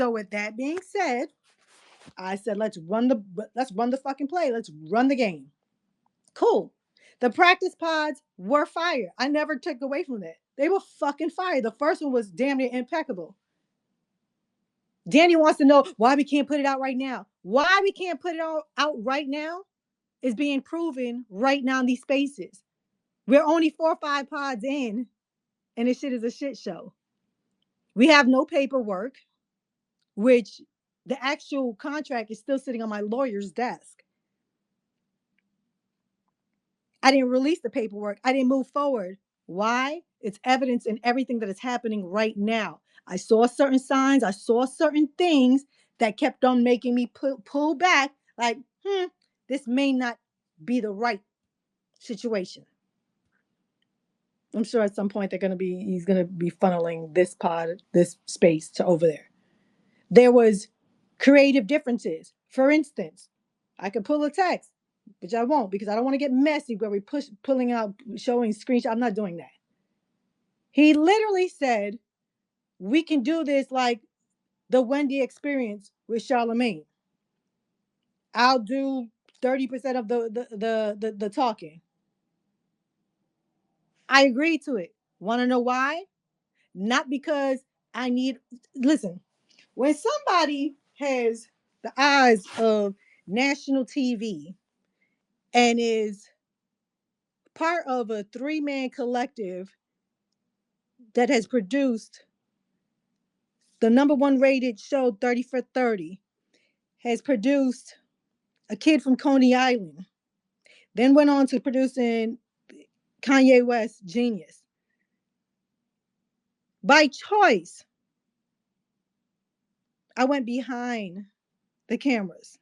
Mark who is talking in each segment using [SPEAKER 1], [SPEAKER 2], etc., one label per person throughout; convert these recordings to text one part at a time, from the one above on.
[SPEAKER 1] So with that being said, I said, let's run the fucking play. Let's run the game. Cool. The practice pods were fire. I never took away from that. They were fucking fire. The first one was damn near impeccable. Danny wants to know why we can't put it out right now. Why we can't put it out right now is being proven right now in these spaces. We're only 4 or 5 pods in, and this shit is a shit show. We have no paperwork, which the actual contract is still sitting on my lawyer's desk. I didn't release the paperwork. I didn't move forward. Why? It's evidence in everything that is happening right now. I saw certain signs. I saw certain things that kept on making me pull back. Like, this may not be the right situation. I'm sure at some point he's gonna be funneling this space to over there. There was creative differences. For instance, I could pull a text, which I won't because I don't want to get messy where we pulling out, showing screenshots. I'm not doing that. He literally said, we can do this like the Wendy experience with Charlemagne. I'll do 30% of the talking. I agreed to it. Want to know why? Not because listen, when somebody has the eyes of national TV and is part of a 3-man collective that has produced the #1 rated show 30 for 30, has produced A Kid from Coney Island, then went on to producing Kanye West Genius. By choice, I went behind the cameras,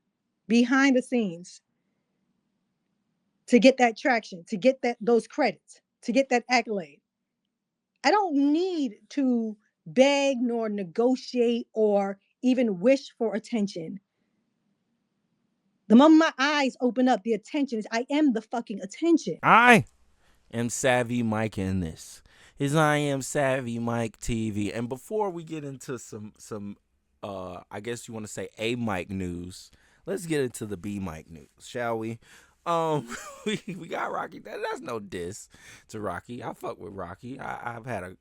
[SPEAKER 1] behind the scenes, to get that traction, to get those credits, to get that accolade. I don't need to beg nor negotiate or even wish for attention. The moment my eyes open up, the attention is I am the fucking attention.
[SPEAKER 2] I am Savvy Mike in this. Is I am Savvy Mike TV. And before we get into some I guess you want to say A Mike news, let's get into the B Mike news, shall we? We got Raqi. That's no diss to Raqi. I fuck with Raqi. I've had a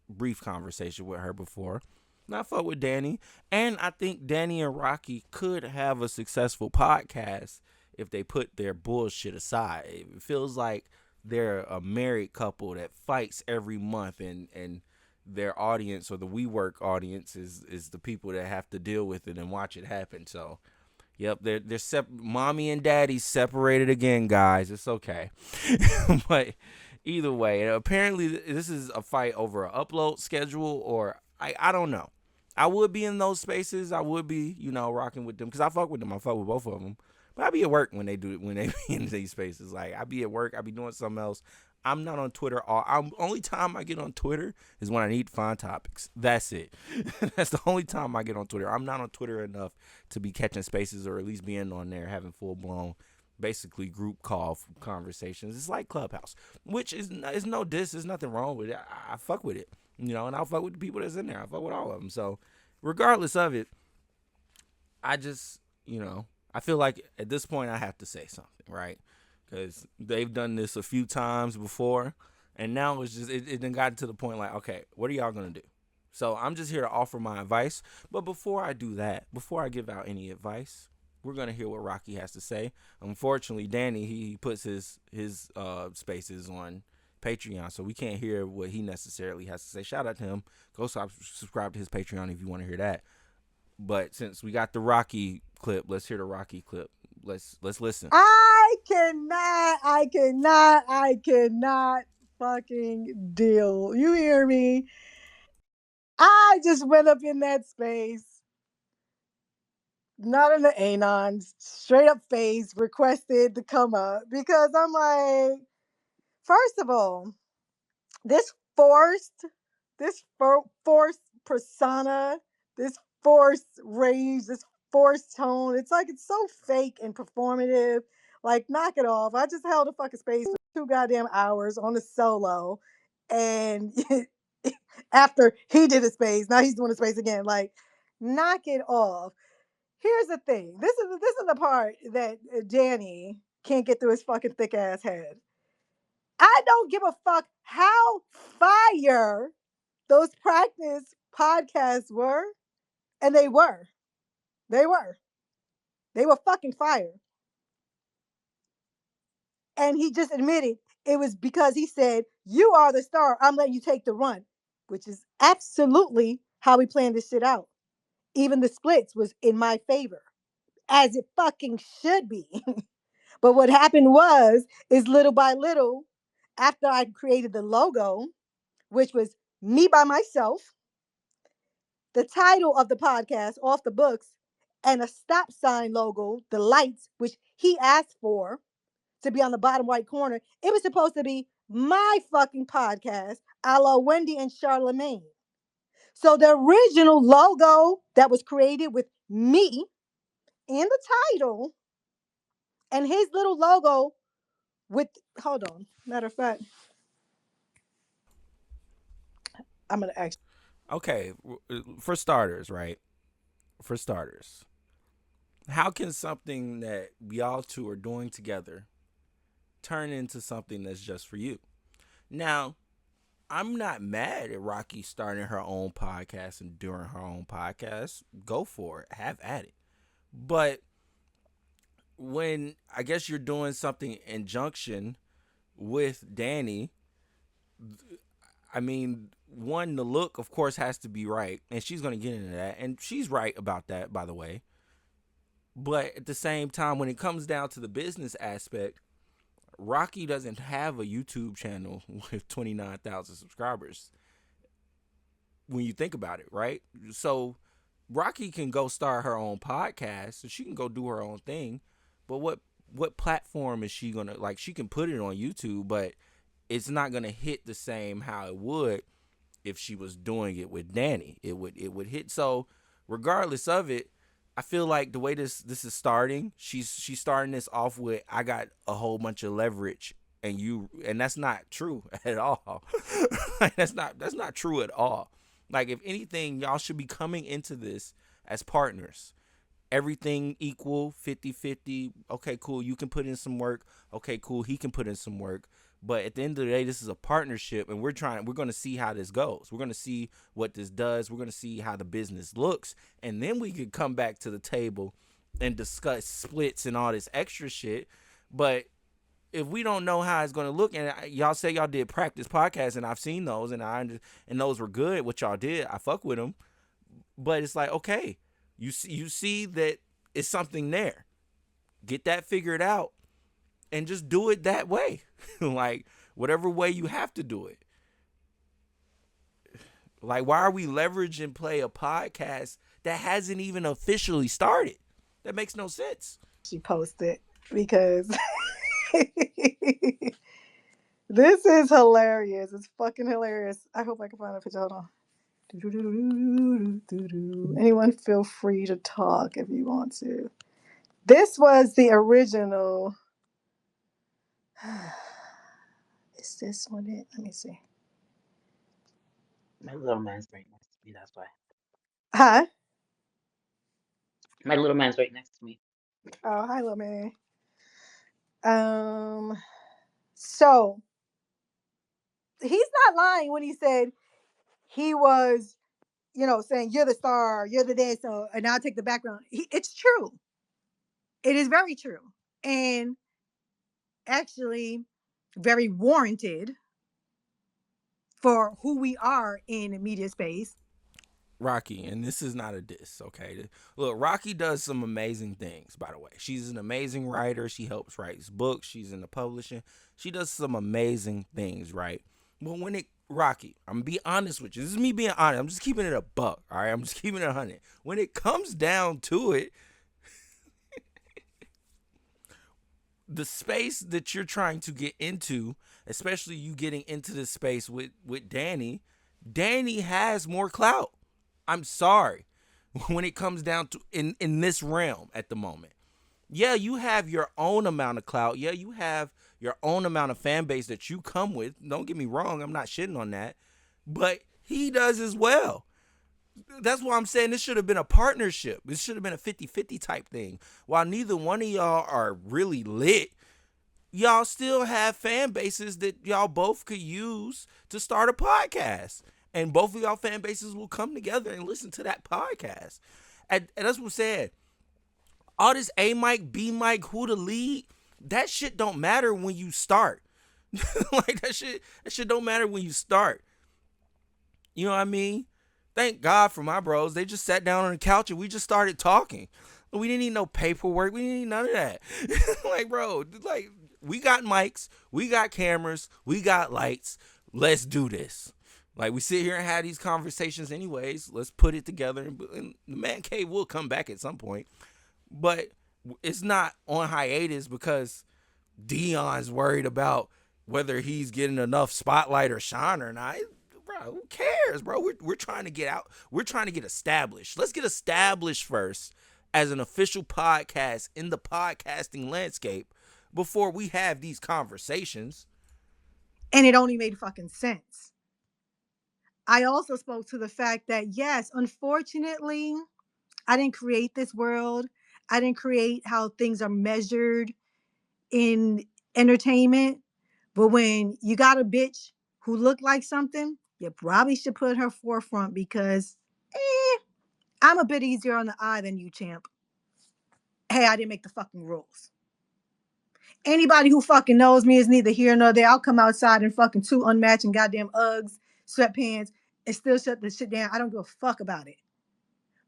[SPEAKER 2] brief conversation with her before. And I fuck with Danny. And I think Danny and Raqi could have a successful podcast if they put their bullshit aside. It feels like they're a married couple that fights every month, and their audience, or the WeWork audience, is the people that have to deal with it and watch it happen. So yep, they're mommy and daddy separated again, guys. It's okay. But either way, apparently this is a fight over an upload schedule, or I don't know. I would be in those spaces. I would be, rocking with them because I fuck with them. I fuck with both of them. But I be at work when they be in these spaces. Like, I be at work. I be doing something else. I'm not on Twitter. Only time I get on Twitter is when I need to find topics. That's it. That's the only time I get on Twitter. I'm not on Twitter enough to be catching spaces, or at least being on there having full-blown, basically group call conversations. It's like Clubhouse, which is no diss. There's nothing wrong with it. I fuck with it, and I'll fuck with the people that's in there. I fuck with all of them. So regardless of it, I just, I feel like at this point I have to say something, right? Because they've done this a few times before, and now it's just it done gotten to the point like, okay, what are y'all gonna do? So I'm just here to offer my advice. But before I do that, before I give out any advice, we're gonna hear what Raqi has to say. Unfortunately, Danny, he puts his spaces on Patreon, so we can't hear what he necessarily has to say. Shout out to him. Go subscribe to his Patreon if you want to hear that. But since we got the Raqi clip, let's hear the Raqi clip. Let's listen.
[SPEAKER 1] I cannot fucking deal. You hear me? I just went up in that space, not in the anon, straight up face, requested to come up because I'm like, first of all, this forced persona, this forced rage, this forced tone. It's like it's so fake and performative. Like, knock it off. I just held a fucking space for 2 goddamn hours on a solo, and after he did a space, now he's doing a space again. Like, Knock it off. Here's the thing. This is the part that Danny can't get through his fucking thick ass head. I don't give a fuck how fire those practice podcasts were, and they were. They were. They were fucking fire. And he just admitted it was because he said, "You are the star. I'm letting you take the run," which is absolutely how we planned this shit out. Even the splits was in my favor, as it fucking should be. But what happened is little by little, after I created the logo, which was me by myself, the title of the podcast, Off the Books, and a stop sign logo, the lights, which he asked for to be on the bottom right corner. It was supposed to be my fucking podcast, a la Wendy and Charlemagne. So the original logo that was created with me in the title and his little logo with, hold on, matter of fact, I'm gonna actually.
[SPEAKER 2] Okay, for starters, right? For starters, how can something that y'all two are doing together turn into something that's just for you? Now, I'm not mad at Raqi starting her own podcast and doing her own podcast. Go for it. Have at it. But when I guess you're doing something in junction with Danny, I mean, one, the look, of course, has to be right. And she's going to get into that. And she's right about that, by the way. But at the same time, when it comes down to the business aspect, Raqi doesn't have a YouTube channel with 29,000 subscribers when you think about it, right? So Raqi can go start her own podcast, so she can go do her own thing. But what platform is she gonna like? She can put it on YouTube, but it's not gonna hit the same how it would if she was doing it with Danny. It would hit. So regardless of it, I feel like the way this is starting, she's starting this off with, I got a whole bunch of leverage and that's not true at all. that's not true at all. Like, if anything, y'all should be coming into this as partners. Everything equal, 50-50. Okay, cool. You can put in some work. Okay, cool. He can put in some work. But at the end of the day, this is a partnership, and we're going to see how this goes. We're going to see what this does. We're going to see how the business looks. And then we could come back to the table and discuss splits and all this extra shit. But if we don't know how it's going to look, and y'all say y'all did practice podcasts, and I've seen those, and and those were good, what y'all did. I fuck with them. But it's like, okay, you see that it's something there. Get that figured out and just do it that way. Like, whatever way you have to do it. Like, why are we leveraging play a podcast that hasn't even officially started? That makes no sense.
[SPEAKER 1] She posted because this is hilarious. It's fucking hilarious. I hope I can find a picture. Hold on. Anyone feel free to talk if you want to. This was the original. Is this one it? Let me see.
[SPEAKER 3] My little man's right next to me. That's why.
[SPEAKER 1] Hi.
[SPEAKER 3] My little man's right next to me.
[SPEAKER 1] Oh, hi, little man. Um. So he's not lying when he said he was, saying you're the star, you're the dancer, and I'll take the background. It's true. It is very true, and actually very warranted for who we are in media space.
[SPEAKER 2] Raqi, and this is not a diss, okay? Look, Raqi does some amazing things, by the way. She's an amazing writer. She helps write books. She's in the publishing. She does some amazing things, right? But Raqi, I'm going to be honest with you. This is me being honest. I'm just keeping it a buck, all right? I'm just keeping it 100. When it comes down to it, the space that you're trying to get into, especially you getting into this space with Danny has more clout. I'm sorry. When it comes down to in this realm at the moment. Yeah, you have your own amount of clout. Yeah, you have your own amount of fan base that you come with. Don't get me wrong, I'm not shitting on that. But he does as well. That's why I'm saying this should have been a partnership. This should have been a 50-50 type thing. While neither one of y'all are really lit, y'all still have fan bases that y'all both could use to start a podcast. And both of y'all fan bases will come together and listen to that podcast. And that's what I'm saying. All this A mic, B mic, who the lead, that shit don't matter when you start. Like that shit don't matter when you start. You know what I mean? Thank God for my bros. They just sat down on the couch and we just started talking. We didn't need no paperwork. We didn't need none of that. Like, bro, like we got mics, we got cameras, we got lights. Let's do this. Like we sit here and have these conversations anyways. Let's put it together. And the man cave will come back at some point. But it's not on hiatus because Dion's worried about whether he's getting enough spotlight or shine or not. Bro, who cares, bro? We're trying to get out. We're trying to get established. Let's get established first as an official podcast in the podcasting landscape before we have these conversations.
[SPEAKER 1] And it only made fucking sense. I also spoke to the fact that, yes, unfortunately, I didn't create this world. I didn't create how things are measured in entertainment. But when you got a bitch who looked like something, you probably should put her forefront because I'm a bit easier on the eye than you, champ. Hey, I didn't make the fucking rules. Anybody who fucking knows me is neither here nor there. I'll come outside in fucking two unmatching goddamn Uggs, sweatpants, and still shut this shit down. I don't give a fuck about it.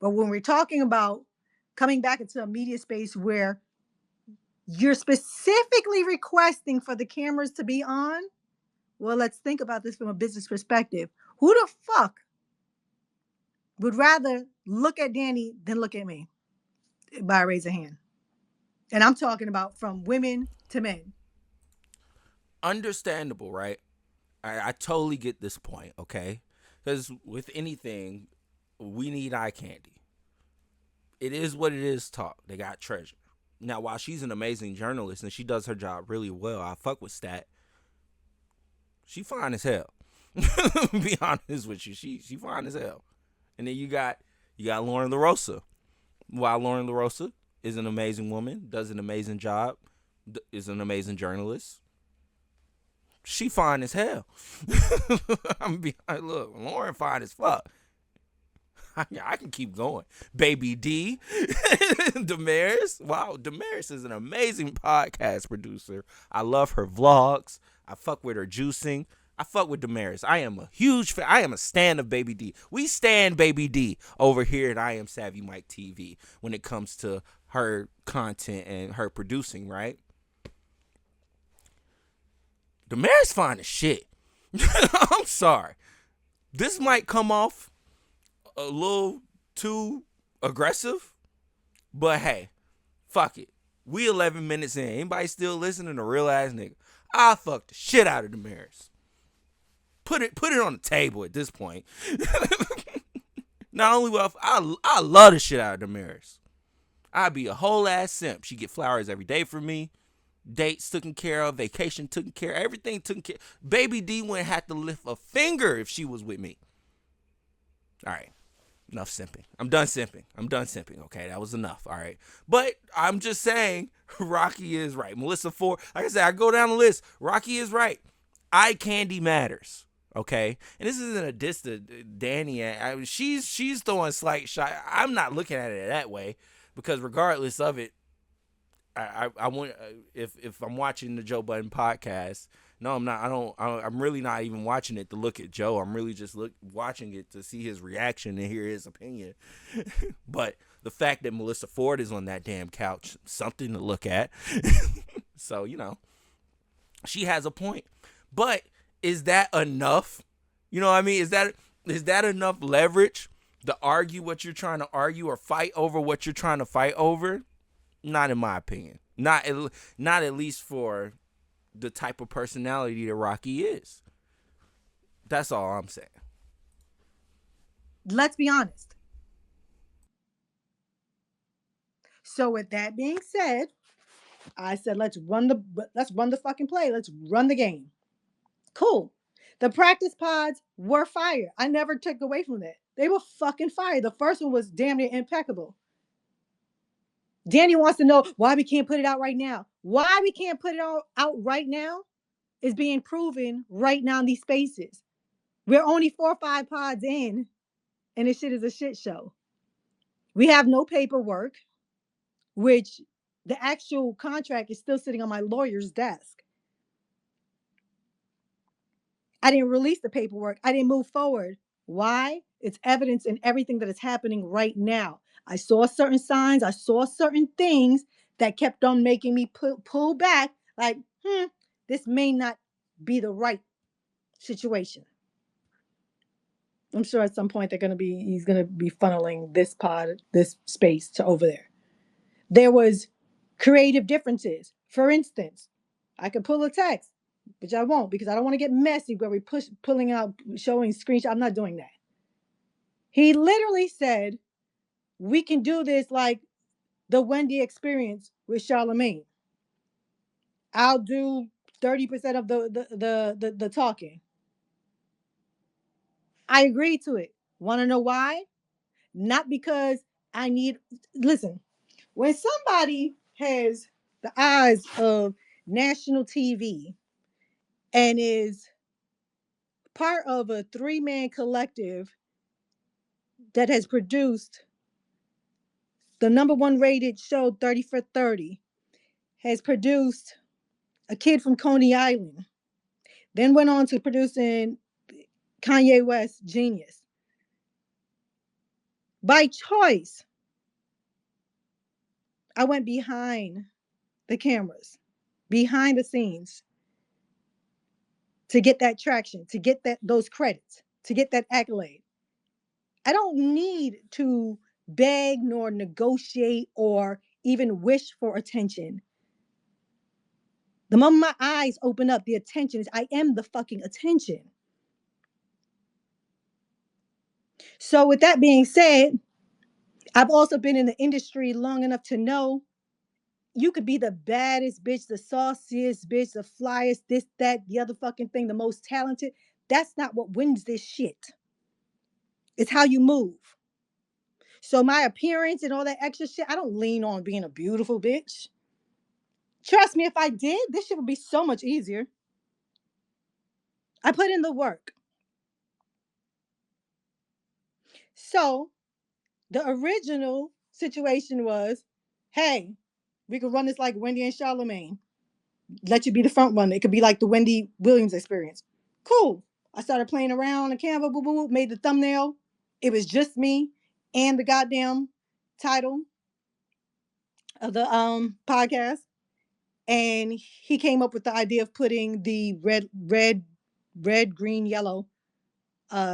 [SPEAKER 1] But when we're talking about coming back into a media space where you're specifically requesting for the cameras to be on, well, let's think about this from a business perspective. Who the fuck would rather look at Danny than look at me? By a raise of hand. And I'm talking about from women to men.
[SPEAKER 2] Understandable, right? I totally get this point, okay? Because with anything, we need eye candy. It is what it is, talk. They got treasure. Now, while she's an amazing journalist and she does her job really well, I fuck with Stat. She fine as hell. Be honest with you, she fine as hell. And then you got Lauren LaRosa. While Lauren LaRosa is an amazing woman, does an amazing job, is an amazing journalist. She fine as hell. I'm be like, look, Lauren fine as fuck. I can keep going. Baby D, Damaris. Wow, Damaris is an amazing podcast producer. I love her vlogs. I fuck with her juicing. I fuck with Damaris. I am a huge fan. I am a stan of Baby D. We stan Baby D over here at I Am Savvy Mike TV when it comes to her content and her producing, right? Damaris fine as shit. I'm sorry. This might come off a little too aggressive, but hey, fuck it. We 11 minutes in. Anybody still listening to real ass nigga? I fuck the shit out of Damaris. Put it on the table at this point. Not only will I love the shit out of Damaris. I'd be a whole ass simp. She get flowers every day for me. Dates taken care of, vacation taken care of, everything taken care of. Baby D wouldn't have to lift a finger if she was with me. All right. Enough simping. I'm done simping. Okay, that was enough. All right. But I'm just saying, Raqi is right. Melissa Ford, like I said, I go down the list. Raqi is right. Eye candy matters. Okay, and this isn't a diss to Danny. She's throwing slight shot. I'm not looking at it that way because regardless of it, I want if I'm watching the Joe Budden podcast. No, I'm not. I'm really not even watching it to look at Joe. I'm really just watching it to see his reaction and hear his opinion. But the fact that Melissa Ford is on that damn couch, something to look at. So, she has a point. But is that enough? You know what I mean? Is that enough leverage to argue what you're trying to argue or fight over what you're trying to fight over? Not in my opinion. Not at least for the type of personality that Raqi is. That's all I'm saying.
[SPEAKER 1] Let's be honest. So with that being said, I said let's run the fucking play. Let's run the game. Cool. The practice pods were fire. I never took away from that. They were fucking fired. The first one was damn near impeccable. Danny wants to know why we can't put it out right now. Why we can't put it out right now is being proven right now in these spaces. We're only 4 or 5 pods in, and this shit is a shit show. We have no paperwork, which the actual contract is still sitting on my lawyer's desk. I didn't release the paperwork. I didn't move forward. Why? It's evidence in everything that is happening right now. I saw certain signs. I saw certain things that kept on making me pull back. Like, this may not be the right situation. I'm sure at some point he's gonna be funneling this space to over there. There was creative differences. For instance, I could pull a text, which I won't because I don't want to get messy where we pulling out, showing screenshots. I'm not doing that. He literally said, we can do this like the Wendy experience with Charlemagne. I'll do 30% of the talking. I agreed to it. Want to know why? Not because I need, listen, when somebody has the eyes of national TV and is part of a 3-man collective that has produced the #1 rated show 30 for 30, has produced A Kid from Coney Island, then went on to producing Kanye West Genius. By choice, I went behind the cameras, behind the scenes, to get that traction, to get those credits, to get that accolade. I don't need to beg nor negotiate or even wish for attention. The moment my eyes open up, the attention is, I am the fucking attention. So with that being said, I've also been in the industry long enough to know you could be the baddest bitch, the sauciest bitch, the flyest, this, that, the other fucking thing, the most talented. That's not what wins this shit. It's how you move. So my appearance and all that extra shit, I don't lean on being a beautiful bitch. Trust me, if I did, this shit would be so much easier. I put in the work. So the original situation was, hey, we could run this like Wendy and Charlemagne. Let you be the front runner. It could be like the Wendy Williams experience. Cool. I started playing around on Canva, boo, boo, boo, made the thumbnail. It was just me and the goddamn title of the podcast. And he came up with the idea of putting the red, green, yellow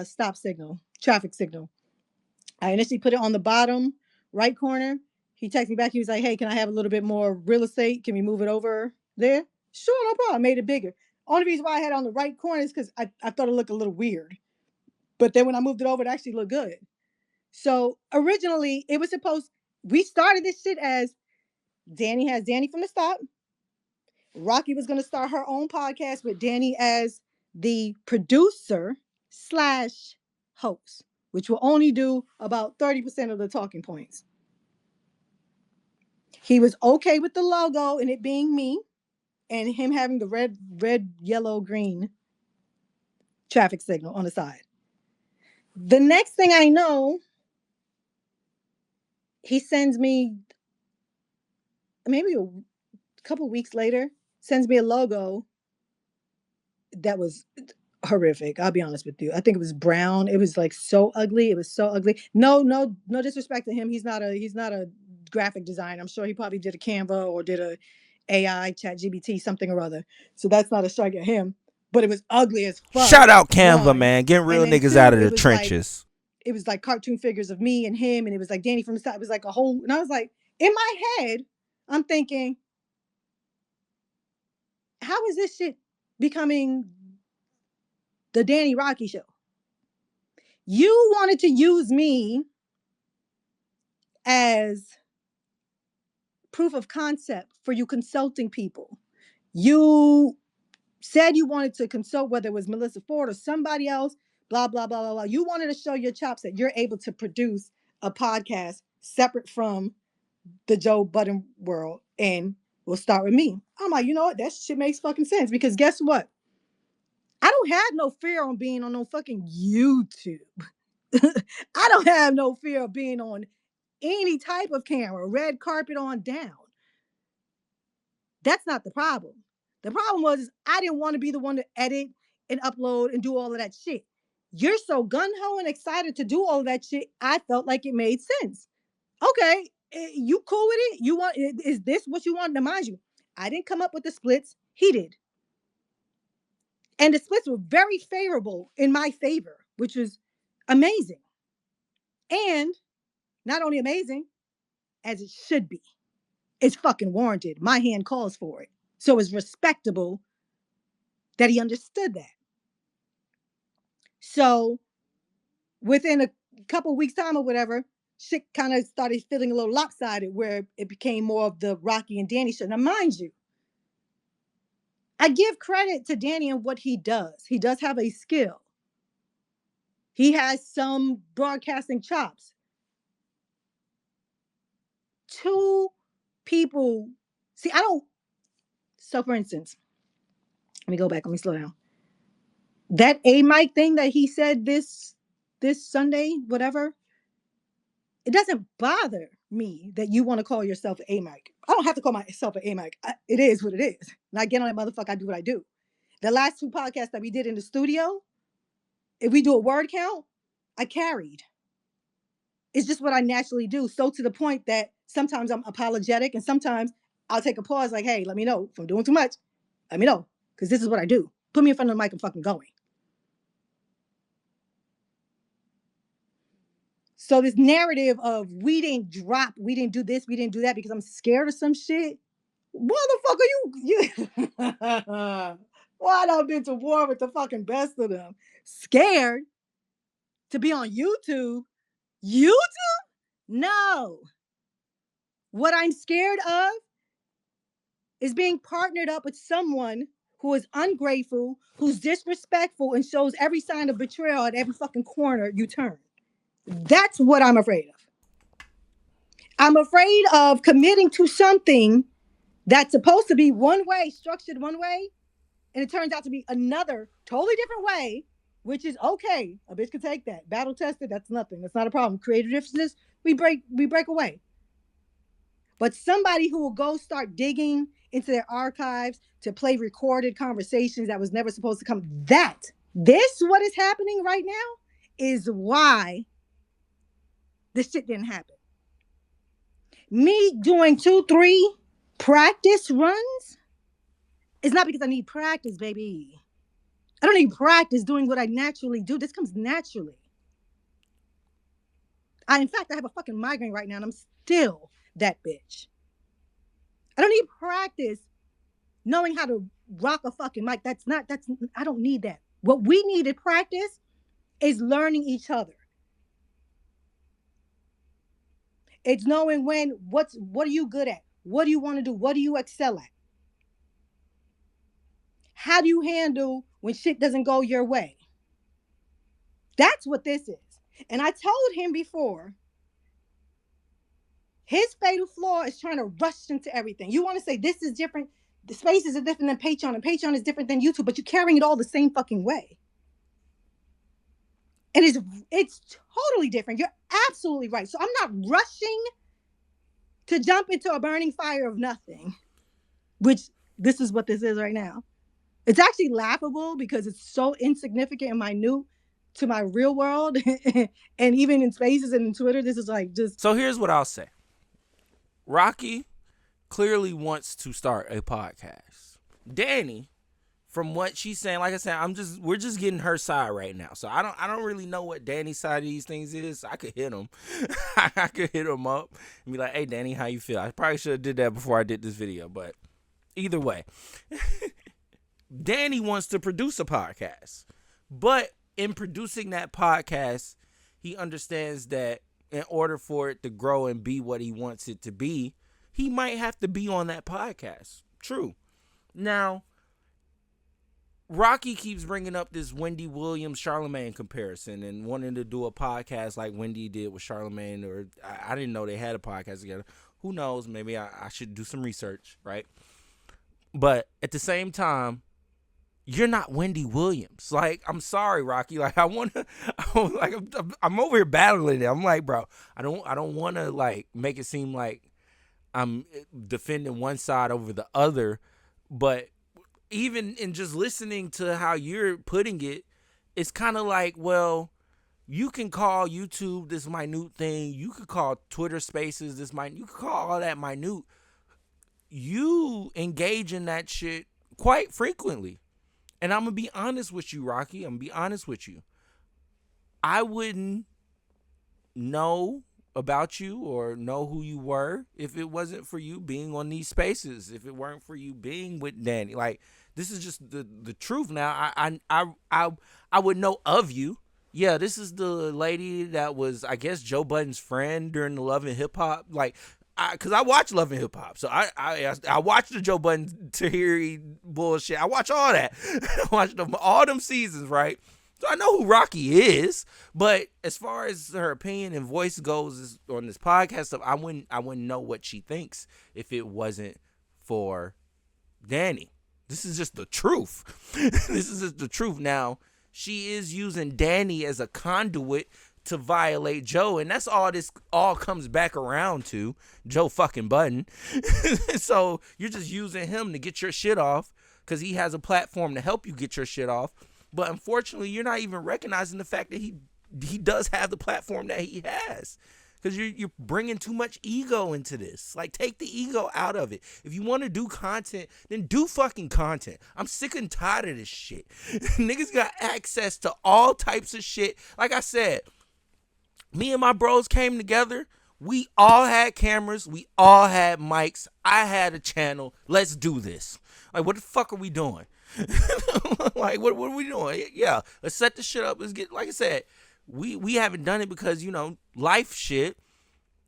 [SPEAKER 1] stop signal, traffic signal. I initially put it on the bottom right corner. He texted me back. He was like, hey, can I have a little bit more real estate? Can we move it over there? Sure, no problem. I made it bigger. Only reason why I had it on the right corner is because I thought it looked a little weird. But then when I moved it over, it actually looked good. So originally, it was supposed, we started this shit as Danny has Danny from the start. Raqi was going to start her own podcast with Danny as the producer slash host, which will only do about 30% of the talking points. He was okay with the logo and it being me and him having the red, yellow, green traffic signal on the side. The next thing I know, he sends me, maybe a couple weeks later, sends me a logo that was horrific. I'll be honest with you. I think it was brown. It was like so ugly. It was so ugly. No disrespect to him. He's not a graphic designer. I'm sure he probably did a Canva or did a AI chat GBT something or other. So that's not a strike at him. But it was ugly as fuck.
[SPEAKER 2] Shout out Canva,
[SPEAKER 1] One.
[SPEAKER 2] man. Getting real
[SPEAKER 1] And then
[SPEAKER 2] niggas out
[SPEAKER 1] two,
[SPEAKER 2] of the trenches.
[SPEAKER 1] it was like cartoon figures of me and him, and it was like Danny from the side. It was like a whole, and I was like, in my head, I'm thinking, how is this shit becoming the Danny Raqi show? You wanted to use me as proof of concept for you consulting people. You said you wanted to consult, whether it was Melissa Ford or somebody else, blah, blah, blah, blah, blah. You wanted to show your chops that you're able to produce a podcast separate from the Joe Budden world. And we'll start with me. I'm like, you know what? That shit makes fucking sense because guess what? I don't have no fear on being on no fucking YouTube. I don't have no fear of being on any type of camera, red carpet on down. That's not the problem. The problem was is I didn't want to be the one to edit and upload and do all of that shit. You're so gun-ho and excited to do all of that shit. I felt like it made sense. Okay, you cool with it? You want is this what you wanted? To mind you, I didn't come up with the splits. He did. And the splits were very favorable in my favor, which was amazing. And not only amazing, as it should be. It's fucking warranted. My hand calls for it. So it's respectable that he understood that. So within a couple weeks' time or whatever, shit kind of started feeling a little lopsided where it became more of the Raqi and Danny show. Now, mind you, I give credit to Danny and what he does. He does have a skill. He has some broadcasting chops. Two people, see, I don't, so for instance, let me go back, let me slow down. That A mic thing that he said this Sunday, whatever, it doesn't bother me that you want to call yourself an A mic. I don't have to call myself an A mic. It is what it is. And I get on that motherfucker, I do what I do. The last two podcasts that we did in the studio, if we do a word count, I carried. It's just what I naturally do. So to the point that sometimes I'm apologetic and sometimes I'll take a pause like, hey, let me know if I'm doing too much. Let me know. Because this is what I do. Put me in front of the mic and fucking going. So this narrative of we didn't drop, we didn't do this, we didn't do that because I'm scared of some shit. Motherfucker, you why I've been to war with the fucking best of them. Scared to be on YouTube? YouTube? No. What I'm scared of is being partnered up with someone who is ungrateful, who's disrespectful, and shows every sign of betrayal at every fucking corner you turn. That's what I'm afraid of. I'm afraid of committing to something that's supposed to be one way, structured one way, and it turns out to be another totally different way, which is okay. A bitch can take that. Battle tested, that's nothing. That's not a problem. Creative differences, we break away. But somebody who will go start digging into their archives to play recorded conversations that was never supposed to come, what is happening right now is why this shit didn't happen. Me doing 2-3 practice runs is not because I need practice, baby. I don't need practice doing what I naturally do. This comes naturally. In fact, I have a fucking migraine right now and I'm still that bitch. I don't need practice knowing how to rock a fucking mic. I don't need that. What we need to practice is learning each other. It's knowing what are you good at? What do you want to do? What do you excel at? How do you handle when shit doesn't go your way? That's what this is. And I told him before, his fatal flaw is trying to rush into everything. You want to say this is different. The spaces are different than Patreon, and Patreon is different than YouTube, but you're carrying it all the same fucking way. And it's totally different. You're absolutely right. So I'm not rushing to jump into a burning fire of nothing, which this is what this is right now. It's actually laughable because it's so insignificant and minute to my real world. And even in spaces and in Twitter, this is like just.
[SPEAKER 2] So here's what I'll say. Raqi clearly wants to start a podcast. Danny, from what she's saying, like I said, we're just getting her side right now. So I don't really know what Danny's side of these things is. I could hit him. I could hit him up and be like, hey, Danny, how you feel? I probably should have did that before I did this video, but either way. Danny wants to produce a podcast. But in producing that podcast, he understands that in order for it to grow and be what he wants it to be, he might have to be on that podcast. True. Now, Raqi keeps bringing up this Wendy Williams Charlemagne comparison and wanting to do a podcast like Wendy did with Charlemagne, or I didn't know they had a podcast together. Who knows? Maybe I should do some research, right? But at the same time, you're not Wendy Williams. Like, I'm sorry, Raqi. Like, I'm over here battling it. I'm like, bro, I don't want to like make it seem like I'm defending one side over the other, but even in just listening to how you're putting it, it's kind of like, well, you can call YouTube this minute thing. You could call Twitter Spaces this minute. You could call all that minute. You engage in that shit quite frequently. And I'm going to be honest with you, Raqi. I'm going to be honest with you. I wouldn't know about you or know who you were if it wasn't for you being on these spaces, if it weren't for you being with Danny. Like, this is just the truth. Now I would know of you. Yeah, this is the lady that was, I guess, Joe Budden's friend during the Love and Hip Hop. Like, because I watch Love and Hip Hop, so I watch the Joe Budden Tahiri bullshit. I watch all that. I watch all them seasons, right? So I know who Raqi is, but as far as her opinion and voice goes on this podcast stuff, I wouldn't know what she thinks if it wasn't for Danny. This is just the truth. This is just the truth. Now, she is using Danny as a conduit to violate Joe, and that's all this all comes back around to, Joe fucking Budden. So you're just using him to get your shit off because he has a platform to help you get your shit off. But unfortunately, you're not even recognizing the fact that he does have the platform that he has. Because you're bringing too much ego into this. Like, take the ego out of it. If you want to do content, then do fucking content. I'm sick and tired of this shit. Niggas got access to all types of shit. Like I said, me and my bros came together. We all had cameras. We all had mics. I had a channel. Let's do this. Like, what the fuck are we doing? Like, what are we doing? Yeah, let's set the shit up. Let's get, like I said, we haven't done it because, you know, life shit.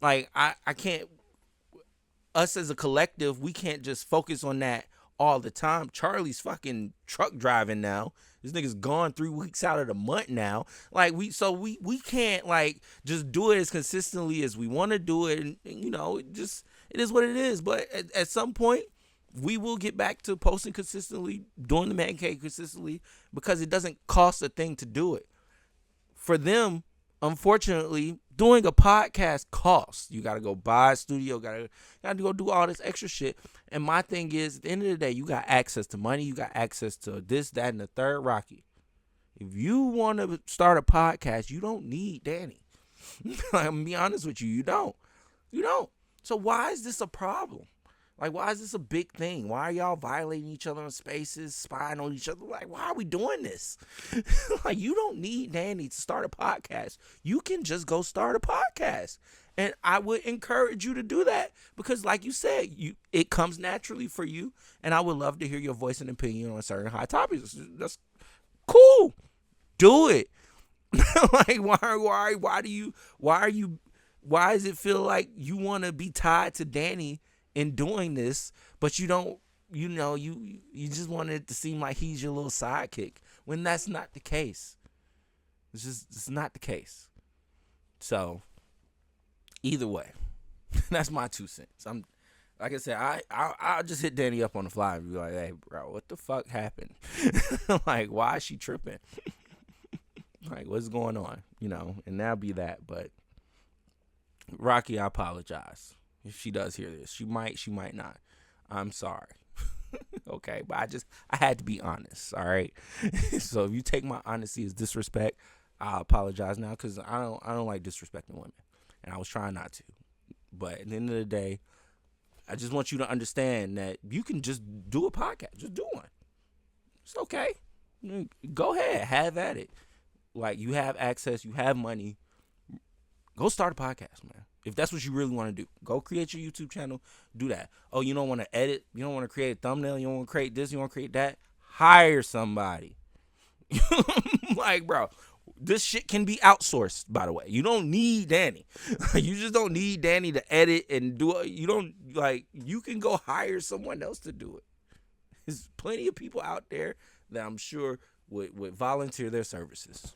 [SPEAKER 2] Like, I can't, us as a collective, we can't just focus on that all the time. Charlie's fucking truck driving now. This nigga's gone 3 weeks out of the month now. Like, we can't, like, just do it as consistently as we want to do it. And, you know, it is what it is. But at some point, we will get back to posting consistently, doing the man cave consistently, because it doesn't cost a thing to do it. For them, unfortunately, doing a podcast costs. You got to go buy a studio, got to go do all this extra shit. And my thing is, at the end of the day, you got access to money, you got access to this, that, and the third. Raqi, if you want to start a podcast, you don't need Danny. I'm going to be honest with you, you don't. So why is this a problem? Like, why is this a big thing? Why are y'all violating each other in spaces, spying on each other? Like, why are we doing this? Like, you don't need Danny to start a podcast. You can just go start a podcast. And I would encourage you to do that because, like you said, it comes naturally for you. And I would love to hear your voice and opinion on certain hot topics. That's cool. Do it. Like, why does it feel like you want to be tied to Danny in doing this, but you don't, you just want it to seem like he's your little sidekick when that's not the case. It's not the case. So either way, that's my 2 cents. I'm, like I said, I'll just hit Danny up on the fly and be like, hey, bro, what the fuck happened? Like, why is she tripping? Like, what's going on? And that'll be that. But Raqi, I apologize. If she does hear this, she might not. I'm sorry. Okay, but I had to be honest, all right? So if you take my honesty as disrespect, I apologize now because I don't like disrespecting women. And I was trying not to. But at the end of the day, I just want you to understand that you can just do a podcast. Just do one. It's okay. Go ahead. Have at it. Like, you have access. You have money. Go start a podcast, man. If that's what you really want to do, go create your YouTube channel. Do that. Oh, you don't want to edit? You don't want to create a thumbnail? You don't want to create this? You want to create that? Hire somebody. Like, bro, this shit can be outsourced, by the way. You don't need Danny. You just don't need Danny to edit and do it. You can go hire someone else to do it. There's plenty of people out there that I'm sure would volunteer their services.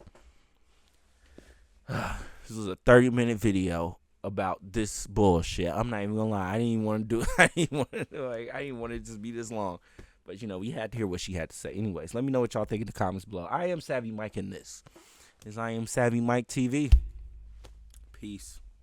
[SPEAKER 2] This was a 30-minute video about this bullshit. I'm not even gonna lie. I didn't even want to do it. I didn't want it to just be this long. But we had to hear what she had to say. Anyways, let me know what y'all think in the comments below. I am Savvy Mike, and this is I Am Savvy Mike TV. Peace.